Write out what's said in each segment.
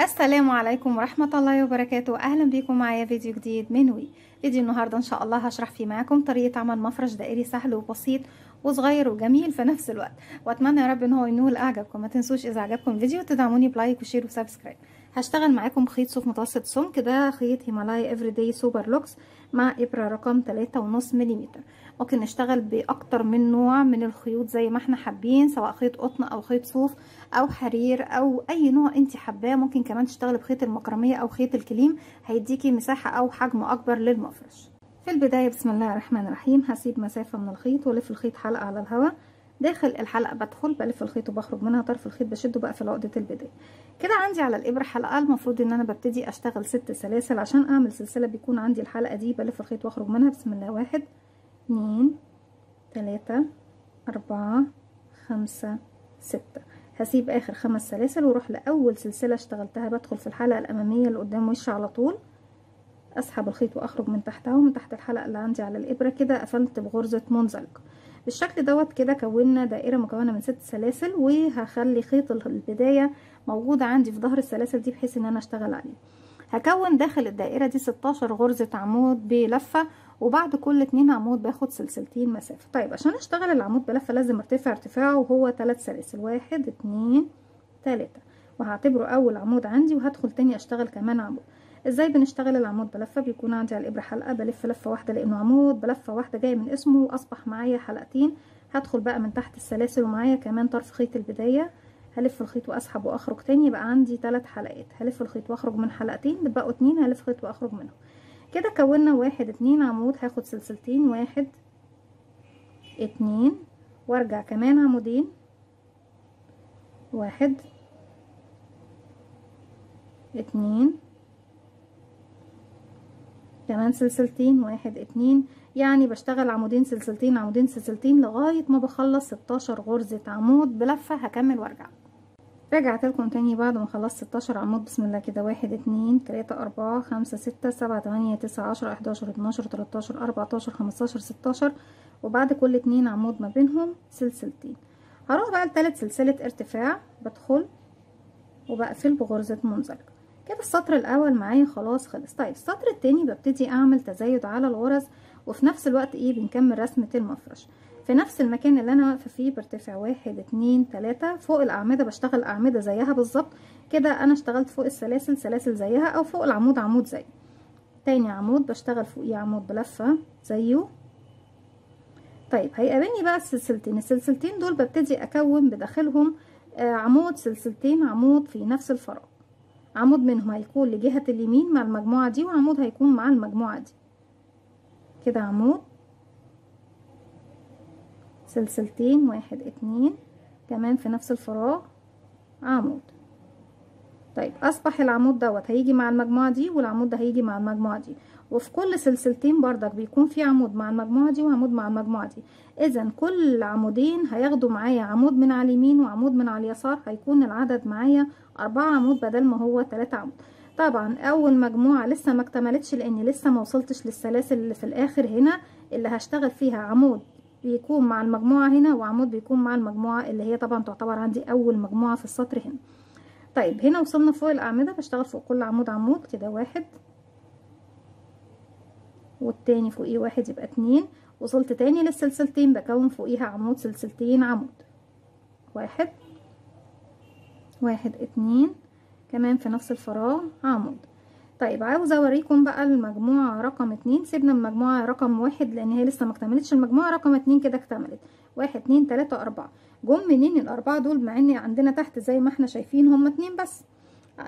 السلام عليكم ورحمة الله وبركاته. أهلا بيكم معايا فيديو جديد من وي. فيديو النهاردة إن شاء الله هشرح فيه معاكم طريقة عمل مفرش دائري سهل وبسيط وصغير وجميل في نفس الوقت، وأتمنى يا رب إن هو ينول إعجابكم. ما تنسوش إذا عجبكم الفيديو تدعموني بلايك وشير وسبسكرايب. هشتغل معاكم بخيط صوف متوسط سمك، ده خيط هيمالايا افريداي سوبر لوكس مع إبرة رقم 3.5 ملم. ممكن نشتغل بأكتر من نوع من الخيوط زي ما احنا حابين، سواء خيط قطن أو خيط صوف او حرير او اي نوع انت حباه. ممكن كمان تشتغلي بخيط المكرميه او خيط الكليم، هيديكي مساحه او حجم اكبر للمفرش. في البدايه بسم الله الرحمن الرحيم هسيب مسافه من الخيط والف الخيط حلقه على الهواء. داخل الحلقه بدخل بلف الخيط وبخرج منها طرف الخيط بشده بقى في عقده البدايه. كده عندي على الابره حلقه. المفروض ان انا ببتدي اشتغل 6 سلاسل. عشان اعمل سلسله بيكون عندي الحلقه دي بلف الخيط واخرج منها. بسم الله 1 2 3 4 5 6. هسيب اخر 5 سلاسل واروح لاول سلسله اشتغلتها. بدخل في الحلقه الاماميه اللي قدام وشي على طول، اسحب الخيط واخرج من تحتها ومن تحت الحلقه اللي عندي على الابره. كده قفلت بغرزه منزلقه بالشكل دوت. كده كونا دائره مكونه من 6 سلاسل، وهخلي خيط البدايه موجود عندي في ظهر السلاسل دي بحيث ان انا اشتغل عليه. هكون داخل الدائره دي 16 غرزه عمود بلفه، وبعد كل 2 عمود باخد سلسلتين مسافه. طيب عشان اشتغل العمود بلفه لازم ارتفع ارتفاعه وهو 3 سلاسل، 1 2 3، وهعتبره اول عمود عندي. وهدخل تاني اشتغل كمان عمود. ازاي بنشتغل العمود بلفه؟ بيكون عندي على الابره حلقه بلف لفه واحده، لانه عمود بلفه واحده جاي من اسمه واصبح معايا حلقتين. هدخل بقى من تحت السلاسل ومعايا كمان طرف خيط البدايه. هلف الخيط واسحب واخرج تاني، يبقى عندي 3 حلقات. هلف الخيط واخرج من حلقتين، بقوا 2. هلف خيط واخرج منهم. كده كونا 1 2 عمود. هاخد سلسلتين 1 2 وارجع كمان عمودين 1 2 كمان سلسلتين 1 2. يعني بشتغل عمودين سلسلتين عمودين سلسلتين لغاية ما بخلص 16 غرزة عمود بلفة. هكمل وارجع. رجعت لكم تاني بعد ما خلصت 16 عمود. بسم الله كده 1 2 3 4 5 6 7 8 9 10 11 12 13 14 15 16، وبعد كل 2 عمود ما بينهم سلسلتين. هروح بقى لثالث سلسلة ارتفاع، بدخل وبقفل بغرزة منزلقة. كده السطر الاول معايا خلاص خلص. طيب السطر التاني ببتدي اعمل تزايد على الغرز، وفي نفس الوقت بنكمل رسمة المفرش. في نفس المكان اللي انا واقفه فيه برتفع 1 2 3 فوق الاعمده. بشتغل اعمده زيها بالظبط. كده انا اشتغلت فوق السلاسل سلاسل زيها، او فوق العمود عمود زيه. تاني عمود بشتغل فوقيه عمود بلفه زيه. طيب هيقابلني بقى السلسلتين دول ببتدي اكون بداخلهم عمود سلسلتين عمود في نفس الفراغ. عمود منهم هيكون لجهة اليمين مع المجموعة دي، وعمود هيكون مع المجموعة دي. كده عمود سلسلتين 1 2 كمان في نفس الفراغ عمود. طيب اصبح العمود دوت هيجي مع المجموعة دي، والعمود ده هيجي مع المجموعة دي، وفي كل سلسلتين بردك بيكون في عمود مع المجموعة دي وعمود مع المجموعة دي. اذا كل عمودين هياخدوا معايا عمود من على اليمين وعمود من على اليسار. هيكون العدد معايا 4 عمود بدل ما هو 3 عمود. طبعا اول مجموعة لسه ما اكتملتش لاني لسه ما وصلتش للسلاسل اللي في الاخر هنا، اللي هشتغل فيها عمود بيكون مع المجموعة هنا وعمود بيكون مع المجموعة اللي هي طبعا تعتبر عندي اول مجموعة في السطر هنا. طيب هنا وصلنا فوق الاعمدة. بشتغل فوق كل عمود عمود. كده 1 والتاني فوقيه 1 يبقى 2. وصلت تاني للسلسلتين بكون فوقيها عمود سلسلتين عمود. 1 1 2 كمان في نفس الفراغ عمود. طيب عاوزه اوريكم بقى المجموعه رقم 2. سيبنا المجموعه رقم 1 لان هي لسه ما اكتملتش. المجموعه رقم 2 كده اكتملت. 1 2 3 4. جم منين الاربعه دول؟ مع ان عندنا تحت زي ما احنا شايفين هم 2 بس.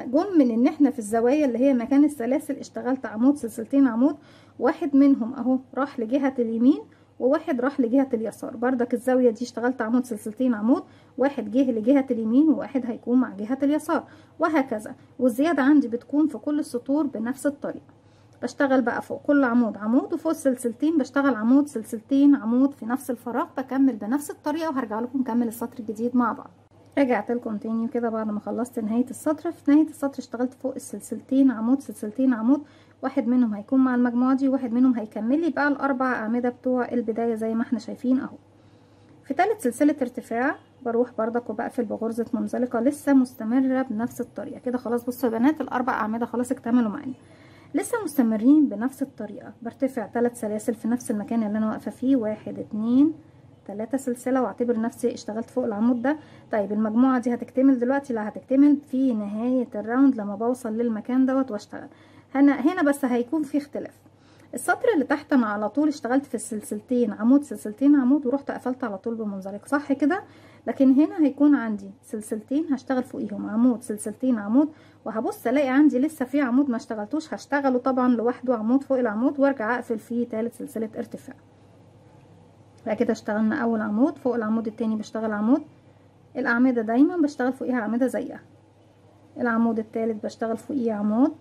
جم من ان احنا في الزوايا اللي هي مكان السلاسل اشتغلت عمود سلسلتين عمود. واحد منهم اهو راح لجهه اليمين وواحد راح لجهه اليسار. بردك الزاويه دي اشتغلت عمود سلسلتين عمود، واحد جه لجهه اليمين وواحد هيكون مع جهه اليسار، وهكذا. والزياده عندي بتكون في كل السطور بنفس الطريقه. بشتغل بقى فوق كل عمود عمود، وفوق السلسلتين بشتغل عمود سلسلتين عمود في نفس الفراغ. بكمل بنفس الطريقه وهرجع لكم نكمل السطر الجديد مع بعض. رجعت لكم تاني كده بعد ما خلصت نهايه السطر. في نهايه السطر اشتغلت فوق السلسلتين عمود سلسلتين عمود. واحد منهم هيكون مع المجموعه دي وواحد منهم هيكمل لي بقى الاربع اعمده بتوع البدايه زي ما احنا شايفين اهو. في ثالث سلسله ارتفاع بروح بردك وبقفل بغرزة منزلقة لسه مستمرة بنفس الطريقة كده. خلاص بصوا يا بنات الاربع اعمدة خلاص اكتملوا معانا، لسه مستمرين بنفس الطريقة. برتفع 3 سلاسل في نفس المكان اللي انا واقفة فيه، 1 2 3 سلسلة، واعتبر نفسي اشتغلت فوق العمود ده. طيب المجموعة دي هتكتمل دلوقتي؟ لا، هتكتمل في نهاية الراوند لما بوصل للمكان دوت واشتغل. هنا بس هيكون في اختلاف. السطر اللي تحت انا على طول اشتغلت في السلسلتين عمود سلسلتين عمود ورحت قفلت على طول بمنزلق، صح كده؟ لكن هنا هيكون عندي سلسلتين هشتغل فوقيهم عمود سلسلتين عمود، وهبص الاقي عندي لسه في عمود ما اشتغلتوش، هشتغله طبعا لوحده عمود فوق العمود وارجع اقفل فيه ثالث سلسلة ارتفاع. بقى كده اشتغلنا اول عمود، فوق العمود التاني بشتغل عمود، الاعمدة دايما بشتغل فوقيها اعمدة زيها، العمود التالت بشتغل فوقيه عمود،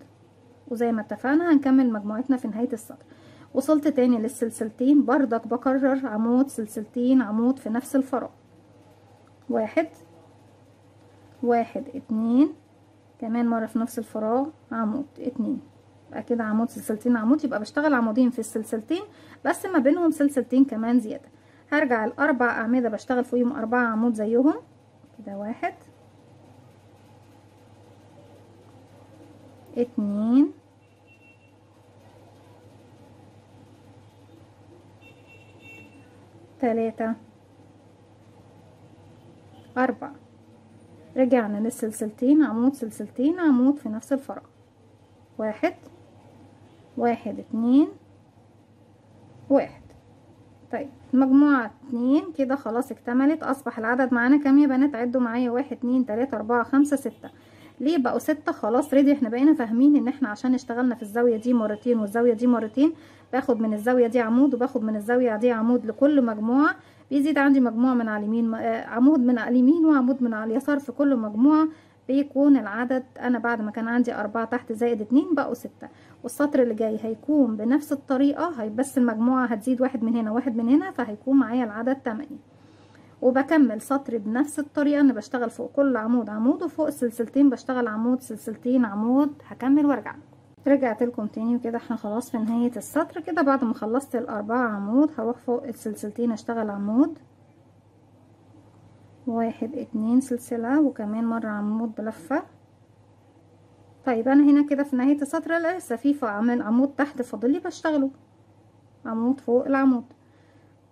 وزي ما اتفقنا هنكمل مجموعتنا في نهاية السطر. وصلت تاني للسلسلتين بردك بكرر عمود سلسلتين عمود في نفس الفراغ، 1 1 2 كمان مرة في نفس الفراغ عمود 2. بقى كده عمود سلسلتين عمود، يبقى بشتغل عمودين في السلسلتين بس ما بينهم سلسلتين كمان زيادة. هرجع الاربع اعمدة بشتغل فوقيهم 4 عمود زيهم كده، 1 2 3 4. رجعنا للسلسلتين عمود سلسلتين عمود في نفس الفراغ، 1 1 2 1. طيب المجموعة 2 كده خلاص اكتملت. اصبح العدد معانا كام يا بنات؟ عدوا معايا 1 2 3 4 5 6. ليه بقوا 6؟ خلاص ريدي، احنا بقينا فاهمين ان احنا عشان اشتغلنا في الزاوية دي مرتين والزاوية دي مرتين، باخد من الزاوية دي عمود وباخد من الزاوية دي عمود لكل مجموعة، بيزيد عندي مجموعة من على اليمين عمود من على اليمين وعمود من على اليسار في كل مجموعة. بيكون العدد انا بعد ما كان عندي 4 تحت زائد 2 بقوا 6. والسطر اللي جاي هيكون بنفس الطريقة، بس المجموعة هتزيد 1 من هنا 1 من هنا، فهيكون معايا العدد 8. وبكمل سطر بنفس الطريقة، انا بشتغل فوق كل عمود عمود وفوق السلسلتين بشتغل عمود سلسلتين عمود. هكمل وارجع. رجعت لكم تاني وكده احنا خلاص في نهاية السطر كده. بعد ما خلصت الاربعة عمود هروح فوق السلسلتين اشتغل عمود 1 2 سلسلة وكمان مرة عمود بلفة. طيب انا هنا كده في نهاية السطر لسه في عمود تحت فاضلي بشتغله عمود فوق العمود.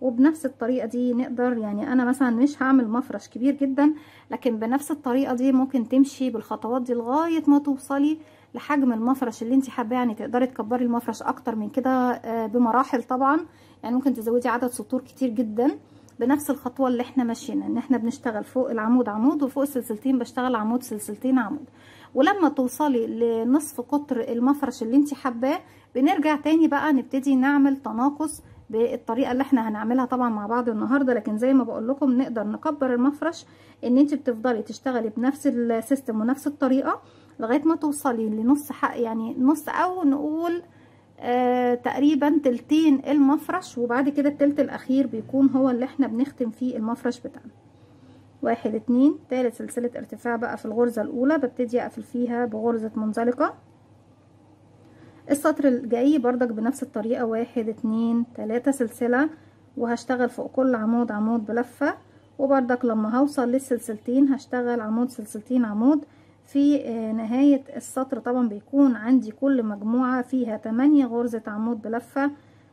وبنفس الطريقة دي نقدر، يعني انا مثلا مش هعمل مفرش كبير جدا، لكن بنفس الطريقة دي ممكن تمشي بالخطوات دي لغاية ما توصلي لحجم المفرش اللي انت حابه. يعني تقدري تكبري المفرش اكتر من كده بمراحل طبعا، يعني ممكن تزودي عدد سطور كتير جدا بنفس الخطوة اللي احنا ماشيينها، ان احنا بنشتغل فوق العمود عمود وفوق السلسلتين بشتغل عمود سلسلتين عمود. ولما توصلي لنصف قطر المفرش اللي انت حباه بنرجع تاني بقى نبتدي نعمل تناقص بالطريقه اللي احنا هنعملها طبعا مع بعض النهارده. لكن زي ما بقول لكم نقدر نكبر المفرش، ان انت بتفضلي تشتغلي بنفس السيستم ونفس الطريقه لغايه ما توصلي لنص يعني نص او نقول تقريبا تلتين المفرش، وبعد كده التلت الاخير بيكون هو اللي احنا بنختم فيه المفرش بتاعنا. 1 2 تالت سلسله ارتفاع بقى في الغرزه الاولى ببتدي اقفل فيها بغرزه منزلقه. السطر الجاي بردك بنفس الطريقة 1 2 3 سلسلة وهشتغل فوق كل عمود عمود بلفة. وبردك لما هوصل للسلسلتين هشتغل عمود سلسلتين عمود. في نهاية السطر طبعا بيكون عندي كل مجموعة فيها 8 غرزة عمود بلفة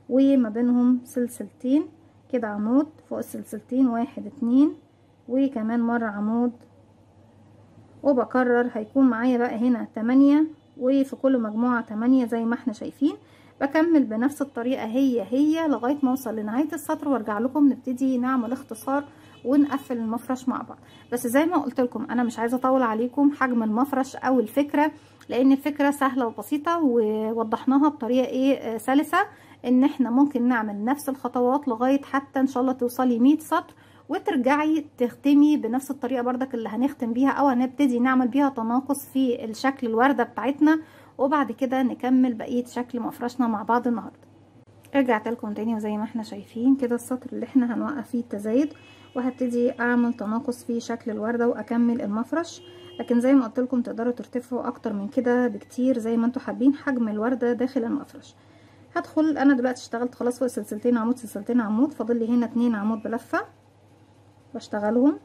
وما بينهم سلسلتين كده عمود فوق السلسلتين 1 2 وكمان مرة عمود. وبكرر هيكون معايا بقى هنا 8 وفي كل مجموعة 8 زي ما احنا شايفين. بكمل بنفس الطريقة هي لغاية ما اوصل لنهاية السطر وارجع لكم نبتدي نعمل اختصار ونقفل المفرش مع بعض. بس زي ما قلت لكم انا مش عايزة اطول عليكم حجم المفرش او الفكرة، لان الفكرة سهلة وبسيطة ووضحناها بطريقة سلسة، ان احنا ممكن نعمل نفس الخطوات لغاية حتى ان شاء الله توصلي 100 سطر وترجعي تختمي بنفس الطريقة بردك اللي هنختم بيها او هنبتدي نعمل بيها تناقص في الشكل الوردة بتاعتنا، وبعد كده نكمل بقية شكل مفرشنا مع بعض النهاردة. رجعت لكم تاني وزي ما احنا شايفين كده السطر اللي احنا هنوقف فيه التزايد، وهبتدي اعمل تناقص في شكل الوردة واكمل المفرش. لكن زي ما قلت لكم تقدروا ترتفعوا اكتر من كده بكتير زي ما انتوا حابين حجم الوردة داخل المفرش. هدخل انا دلوقتي اشتغلت خلاص فوق سلسلتين عمود سلسلتين عمود، فاضل لي هنا 2 عمود بلفة بشتغلهم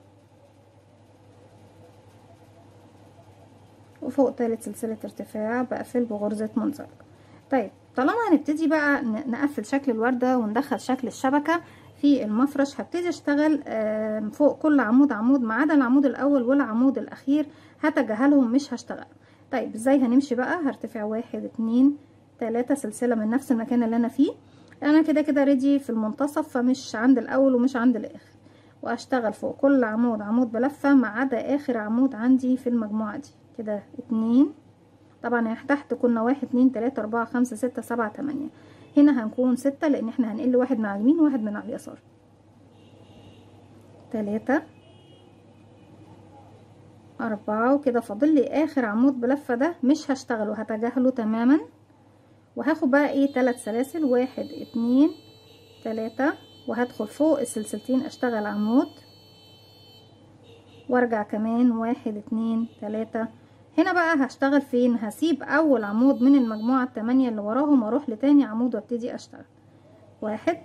وفوق تالت سلسلة ارتفاع بقفل بغرزة منزلقة. طيب طالما هنبتدي بقى نقفل شكل الوردة وندخل شكل الشبكة في المفرش، هبتدي اشتغل فوق كل عمود عمود ما عدا العمود الاول والعمود الاخير هتجاهلهم مش هشتغل. طيب ازاي هنمشي بقى؟ هرتفع 1 2 3 سلسلة من نفس المكان اللي انا فيه. انا كده كده ريدي في المنتصف، فمش عند الاول ومش عند الاخر، واشتغل فوق كل عمود عمود بلفة ما عدا اخر عمود عندي في المجموعة دي. كده 2. طبعا تحت كنا 1 2 3 4 5 6 7 8، هنا هنكون 6 لان احنا هنقل واحد من على اليمين وواحد من على اليسار. 3 4 وكده فاضل لي اخر عمود بلفة ده مش هشتغله، هتجاهله تماما، وهاخد بقى ايه 3 سلاسل 1 2 3، وهدخل فوق السلسلتين اشتغل عمود وارجع كمان 1 2 3. هنا بقى هشتغل فين؟ هسيب اول عمود من المجموعة ال8 اللي وراهم واروح لتاني عمود وابتدي اشتغل. 1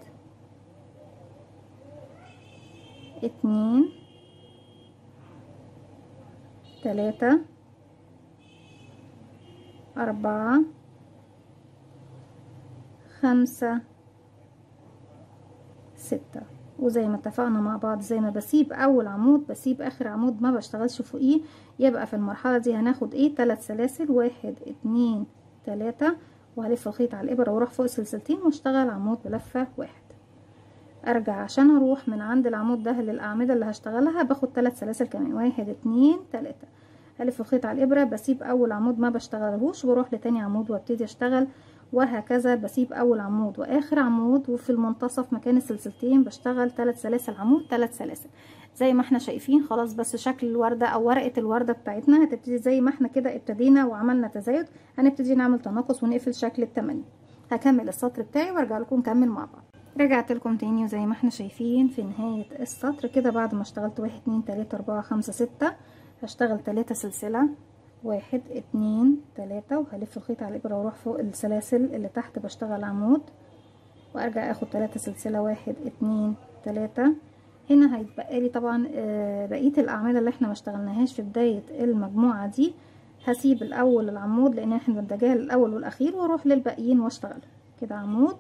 2 3 4 5 6. وزي ما اتفقنا مع بعض، زي ما بسيب اول عمود بسيب اخر عمود ما بشتغلش فوقيه. يبقى في المرحلة دي هناخد ايه 3 سلاسل 1 2 3، وهلف الخيط على الابرة واروح فوق السلسلتين واشتغل عمود بلفة 1. ارجع عشان اروح من عند العمود ده للاعمدة اللي هشتغلها باخد 3 سلاسل كمان 1 2 3، هلف الخيط على الابرة بسيب اول عمود ما بشتغلهوش واروح لتاني عمود وابتدي اشتغل، وهكذا بسيب اول عمود واخر عمود، وفي المنتصف مكان السلسلتين بشتغل 3 سلاسل عمود 3 سلاسل زي ما احنا شايفين. خلاص بس شكل الوردة او ورقة الوردة بتاعتنا هتبتدي زي ما احنا كده ابتدينا وعملنا تزايد، هنبتدي نعمل تناقص ونقفل شكل ال8. هكمل السطر بتاعي وارجع لكم نكمل مع بعض. رجعت لكم تاني، وزي ما احنا شايفين في نهاية السطر كده بعد ما اشتغلت 1 2 3 4 5 6 هشتغل 3 سلسلة 1 2 3، وهلف الخيط على الابرة واروح فوق السلاسل اللي تحت بشتغل عمود وارجع اخد 3 سلسلة 1 2 3. هنا هيتبقى لي طبعا بقية الاعمدة اللي احنا ما اشتغلناهاش في بداية المجموعة دي. هسيب الاول العمود لان احنا بنتجاهل الاول والاخير واروح للباقيين واشتغل كده عمود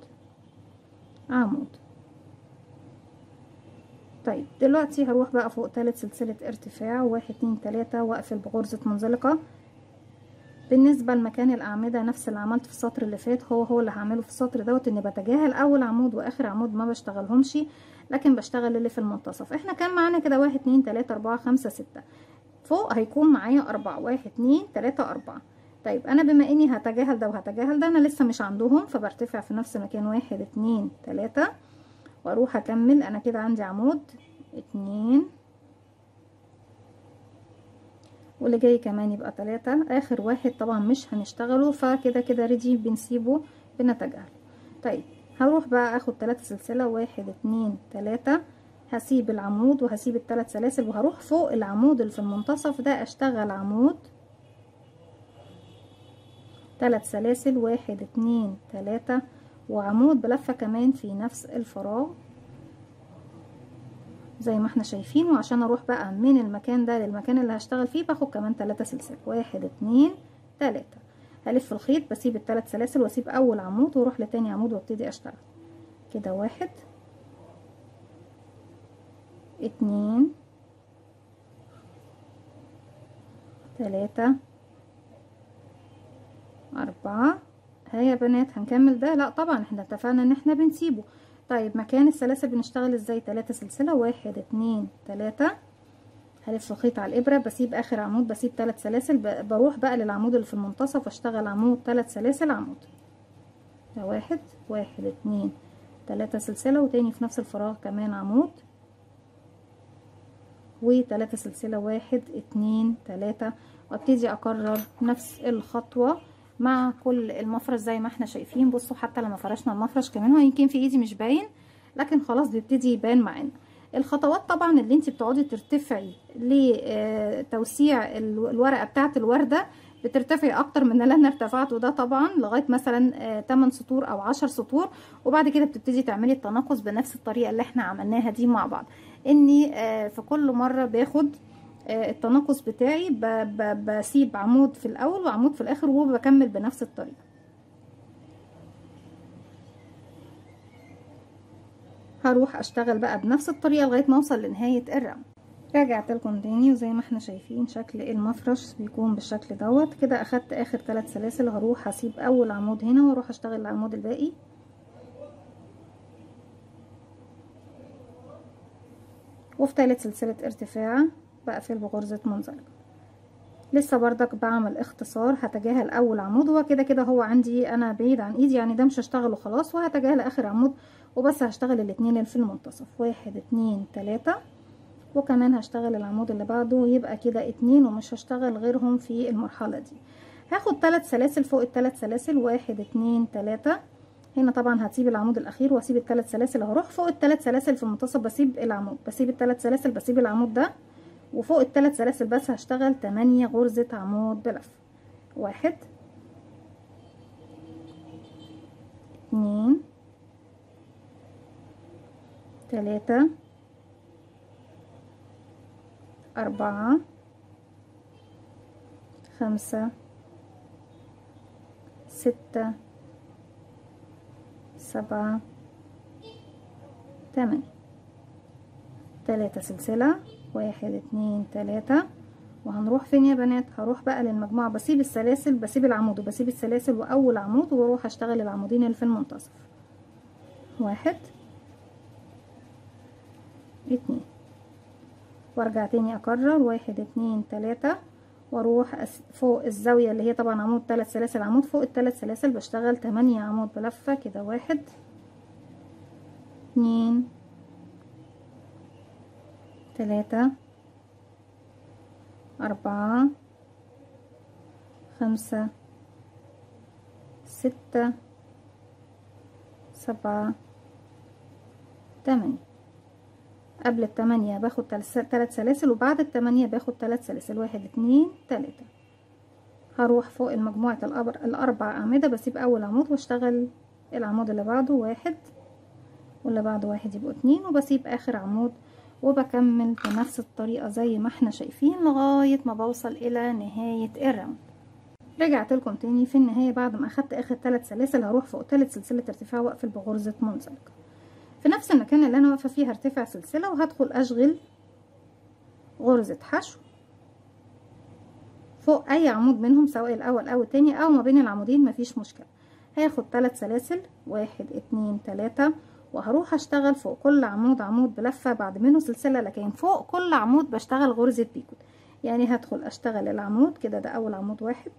عمود. طيب دلوقتي هروح بقى فوق 3 سلسلة ارتفاع 1 2 3 واقفل بغرزة منزلقة. بالنسبة لمكان الأعمدة نفس اللي عملت في السطر اللي فات هو اللي هعمله في السطر دوت، اني بتجاهل اول عمود واخر عمود ما بشتغلهمش، لكن بشتغل اللي في المنتصف. احنا كان معانا كده 1 2 3 4 5 6، فوق هيكون معايا 4 1 2 3 4. طيب انا بما اني هتجاهل ده وهتجاهل ده، انا لسه مش عندهم، فبرتفع في نفس المكان 1 2 3 واروح اكمل. انا كده عندي عمود 2 واللي جاي كمان يبقى 3، اخر واحد طبعا مش هنشتغله فكده كده ريدي بنسيبه بنتجاهل. طيب هروح بقى اخد 3 سلسلة 1 2 3، هسيب العمود وهسيب ال3 سلاسل وهروح فوق العمود اللي في المنتصف ده اشتغل عمود 3 سلاسل 1 2 3 وعمود بلفة كمان في نفس الفراغ زي ما احنا شايفين. وعشان اروح بقى من المكان ده للمكان اللي هشتغل فيه باخد كمان 3 سلسلة 1 2 3، هلف الخيط بسيب ال3 سلاسل واسيب اول عمود واروح لتاني عمود وابتدي اشتغل كده 1 2 3 4. ها يا بنات هنكمل ده؟ لا طبعا احنا اتفقنا ان احنا بنسيبه. طيب مكان السلاسل بنشتغل ازاي؟ 3 سلسلة 1 2 3، هلف الخيط على الابرة بسيب اخر عمود بسيب 3 سلاسل، بروح بقى للعمود اللي في المنتصف واشتغل عمود 3 سلاسل عمود ده 1 2 3 سلسلة وتاني في نفس الفراغ كمان عمود و3 سلسلة 1 2 3، وابتدي اكرر نفس الخطوة مع كل المفرش زي ما احنا شايفين. بصوا حتى لما فرشنا المفرش كمان هو يمكن في ايدي مش باين لكن خلاص بيبتدي يبان معانا. الخطوات طبعا اللي انت بتقعدي ترتفعي لتوسيع الورقة بتاعت الوردة بترتفعي اكتر من اللي انا ارتفعته ده طبعا لغاية مثلا 8 سطور او 10 سطور، وبعد كده بتبتدي تعملي التناقص بنفس الطريقة اللي احنا عملناها دي مع بعض. اني في كل مرة باخد التناقص بتاعي بسيب عمود في الاول وعمود في الاخر وبكمل بنفس الطريقة. هروح اشتغل بقى بنفس الطريقة لغاية ما اوصل لنهاية الراوند. رجعت لكم تاني، وزي ما احنا شايفين شكل المفرش بيكون بالشكل دوت كده. اخدت اخر 3 سلاسل، هروح هسيب اول عمود هنا واروح اشتغل العمود الباقي، وفي تالت سلسلة ارتفاع بقفل بغرزة منزلقة. لسه بردك بعمل اختصار، هتجاهل اول عمود، هو كده كده هو عندي انا بعيد عن ايدي يعني ده مش هشتغله خلاص، وهتجاهل اخر عمود وبس هشتغل الاتنين اللي في المنتصف. 1 2 3، وكمان هشتغل العمود اللي بعده، يبقى كده 2 ومش هشتغل غيرهم في المرحلة دي. هاخد 3 سلاسل فوق ال3 سلاسل، 1 2 3. هنا طبعا هسيب العمود الاخير واسيب ال3 سلاسل، هروح فوق ال3 سلاسل في المنتصف بسيب العمود، بسيب ال3 سلاسل، بسيب العمود ده، وفوق ال3 سلاسل بس هشتغل 8 غرزة عمود بلف. 1 2 3 4 5 6 7 8. 3 سلسلة، 1 2 3. وهنروح فين يا بنات؟ هروح بقى للمجموعة، بسيب السلاسل، بسيب العمود وبسيب السلاسل واول عمود، واروح اشتغل العمودين اللي في المنتصف. 1 2، وارجع تاني اكرر 1 2 3، واروح فوق الزاوية اللي هي طبعا عمود 3 سلاسل، عمود فوق ال3 سلاسل بشتغل 8 عمود بلفة كده. 1 2 3 4 5 6 7 8. قبل ال8 باخد 3 سلاسل، وبعد ال8 باخد 3 سلاسل. 1 2 3. هروح فوق المجموعة الأربع أعمدة، بسيب أول عمود واشتغل العمود اللي بعده 1، واللي بعده 1 يبقوا 2، وبسيب آخر عمود وبكمل بنفس الطريقة زي ما احنا شايفين لغاية ما بوصل إلى نهاية الراوند. رجعت لكم تاني في النهاية بعد ما أخدت آخر 3 سلاسل، هروح فوق تالت سلسلة ارتفاع وأقفل بغرزة منزلقة. في نفس المكان اللي أنا واقفة فيه هرتفع سلسلة وهدخل أشغل غرزة حشو فوق اي عمود منهم، سواء الاول او التاني او ما بين العمودين مفيش مشكلة. هاخد 3 سلاسل، 1 2 3، وهروح اشتغل فوق كل عمود عمود بلفة بعد منه سلسلة، لكن فوق كل عمود بشتغل غرزة بيكوت. يعني هدخل اشتغل العمود كده، ده اول عمود 1،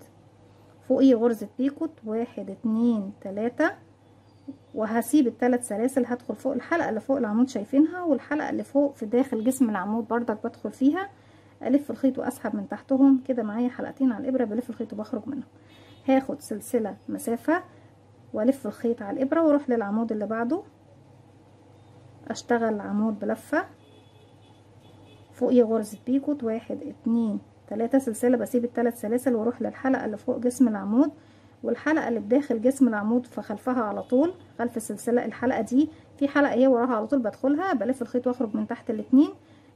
فوقيه غرزة بيكوت 1 2 3، وهسيب ال3 سلاسل، هدخل فوق الحلقة اللي فوق العمود شايفينها، والحلقة اللي فوق في داخل جسم العمود بردك بدخل فيها، الف الخيط واسحب من تحتهم كده. معايا حلقتين على الابره، بلف الخيط وبخرج منهم. هاخد سلسله مسافه والف الخيط على الابره واروح للعمود اللي بعده، اشتغل عمود بلفه فوقيه غرزه بيكوت 1 2 3 سلسله، بسيب ال3 سلاسل واروح للحلقه اللي فوق جسم العمود، والحلقه اللي بداخل جسم العمود فخلفها على طول خلف السلسله الحلقه دي في حلقه هي وراها على طول بدخلها، بلف الخيط واخرج من تحت الاتنين،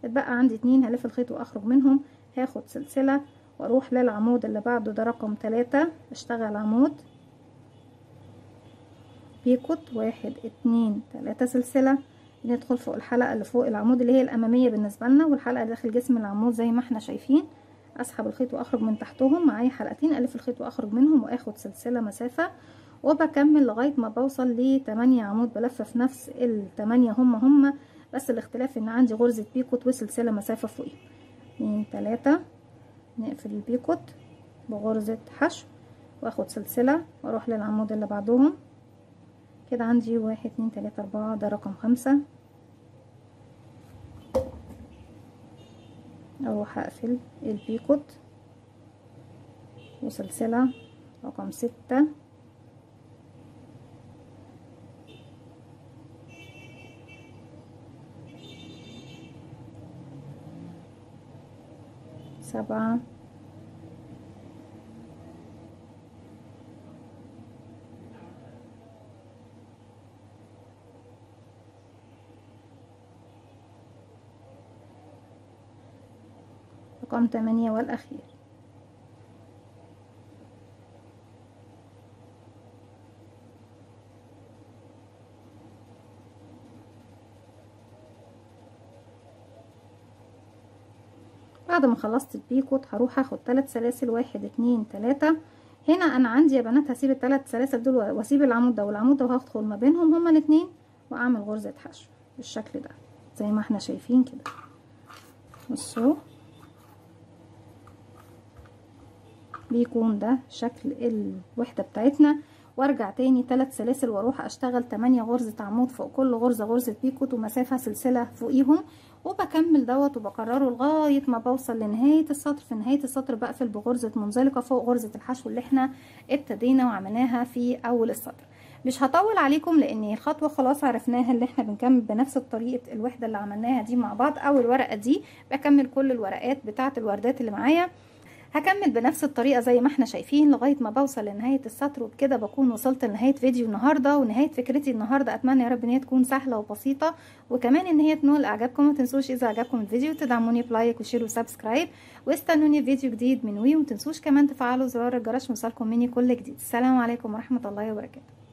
اتبقى عندي 2 هلف الخيط واخرج منهم. هاخد سلسله واروح للعمود اللي بعده، ده رقم 3، اشتغل عمود بيكوت 1 2 3 سلسله، ندخل فوق الحلقه اللي فوق العمود اللي هي الاماميه بالنسبه لنا، والحلقه اللي داخل جسم العمود زي ما احنا شايفين، اسحب الخيط واخرج من تحتهم، معايا حلقتين الف الخيط واخرج منهم، واخد سلسله مسافه وبكمل لغايه ما بوصل ل8 عمود بلفه في نفس ال8 هم بس الاختلاف ان عندي غرزه بيكوت وسلسله مسافه فوقيهم. 2 3، نقفل البيكوت بغرزه حشو واخد سلسله واروح للعمود اللي بعدهم كده. عندي 1 2 3 4، ده رقم 5. اروح اقفل البيكوت وسلسله رقم 6، 7، رقم 8 والاخير. بعد ما خلصت البيكوت هروح اخد 3 سلاسل، 1 2 3. هنا انا عندي يا بنات هسيب ال3 سلاسل دول واسيب العمود ده والعمود ده وهدخل ما بينهم هما الاتنين واعمل غرزة حشو بالشكل ده زي ما احنا شايفين كده. بصوا بيكون ده شكل الوحدة بتاعتنا. وارجع تاني 3 سلاسل واروح اشتغل 8 غرزة عمود فوق كل غرزة غرزة بيكوت ومسافة سلسلة فوقيهم، وبكمل دوت وبكرره لغاية ما بوصل لنهاية السطر. في نهاية السطر بقفل بغرزة منزلقة فوق غرزة الحشو اللي احنا ابتدينا وعملناها في اول السطر. مش هطول عليكم لان الخطوة خلاص عرفناها، اللي احنا بنكمل بنفس طريقة الوحدة اللي عملناها دي مع بعض. او الورقة دي بكمل كل الورقات بتاعة الوردات اللي معايا، هكمل بنفس الطريقة زي ما احنا شايفين لغاية ما بوصل لنهاية السطر. وبكده بكون وصلت لنهاية فيديو النهاردة ونهاية فكرتي النهاردة. اتمنى يا رب ان هي تكون سهلة وبسيطة، وكمان ان هي تنول اعجابكم. ما تنسوش اذا عجبكم الفيديو تدعموني بلايك وشير وسبسكرايب، واستنوني فيديو جديد من وي. ومتنسوش كمان تفعلوا زرار الجرس يوصلكم مني كل جديد. السلام عليكم ورحمة الله وبركاته.